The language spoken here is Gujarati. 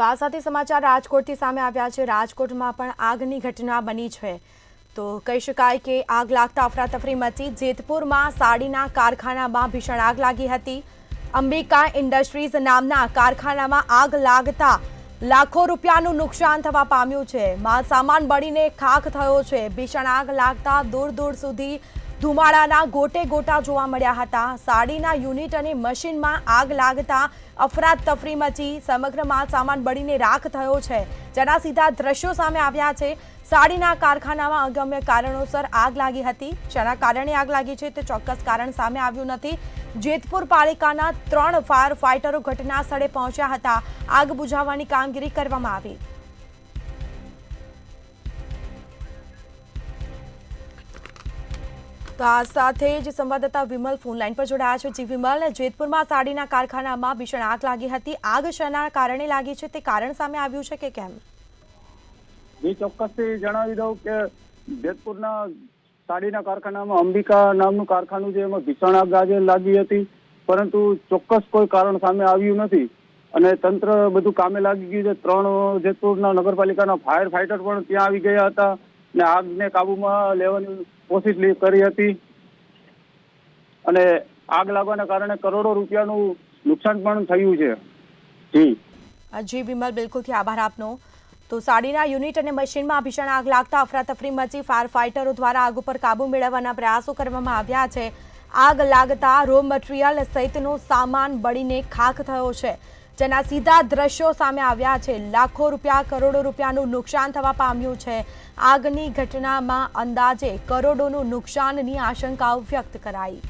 તો આ સાથે સમાચાર રાજકોટથી સામે આવ્યા છે। રાજકોટમાં પણ આગની ઘટના બની છે। તો કહી શકાય કે આગ લાગતા અફરાતફરી મચી। જેતપુરમાં સાડીના કારખાનામાં ભીષણ આગ લાગી હતી। અંબિકા ઇન્ડસ્ટ્રીઝ નામના કારખાનામાં આગ લાગતા લાખો રૂપિયાનું નુકસાન થવા પામ્યું છે। માલ સામાન બળીને ખાખ થયો છે। ભીષણ આગ લાગતા દૂર દૂર સુધી ધુમાડાના ગોટે ગોટા જોવા મળ્યા હતા। સાડીના યુનિટ અને મશીનમાં આગ લાગતા અફરાતફરી મચી। સમગ્ર માલ સામાન બળીને રાખ થયો છે, જેના સીધા દ્રશ્યો સામે આવ્યા છે। સાડીના કારખાનામાં અગમ્ય કારણોસર આગ લાગી હતી। જેના કારણે આગ લાગી છે તે ચોક્કસ કારણ સામે આવ્યું નથી। જેતપુર પાલિકાના 3 ફાયર ફાઇટરો ઘટના સ્થળે પહોંચ્યા હતા। આગ બુઝાવવાની કામગીરી કરવામાં આવી। તો આ સાથે જ સંવાદદાતા વિમલ ફોન લાઈન પર જોડાયા છે। જી વિમલ, જેતપુરમાં સાડીના કારખાનામાં ભીષણ આગ લાગી હતી। આગ શેના કારણે લાગી છે તે કારણ સામે આવ્યું છે કે કેમ? જી, ચોક્કસથી જણાવી દઉં કે જેતપુરના સાડીના કારખાનામાં અંબિકા નામનું કારખાનું છે, એમાં ભીષણ આગ આજે લાગી હતી, પરંતુ ચોક્કસ કોઈ કારણ સામે આવ્યું નથી અને તંત્ર બધું કામે લાગી ગયું છે। 3 જેતપુરના નગરપાલિકાના ફાયર ફાઇટર પણ ત્યાં આવી ગયા હતા અને આગને કાબુમાં લેવાની કોશિશ કરી હતી અને આગ લાગવાના કારણે કરોડો રૂપિયાનું નુકસાન પણ થયું છે। જી વિમલ, બિલકુલથી આભાર આપનો। તો સાડીના યુનિટ અને મશીનમાં ભીષણ આગ લાગતા અફરાતફરી મચી। ફાયર ફાઇટરો દ્વારા આગ ઉપર કાબુ મેળવવાના પ્રયાસો કરવામાં આવ્યા છે। આગ લાગતા રો મટીરિયલ સહિતનો સામાન બળીને ખાખ થયો છે, જેના સીધા દ્રશ્યો સામે આવ્યા છે। લાખો રૂપિયા, કરોડો રૂપિયાનું નુકસાન થવા પામ્યું છે। આગની ઘટનામાં અંદાજે કરોડોનું નુકસાનની આશંકાઓ વ્યક્ત કરાઈ।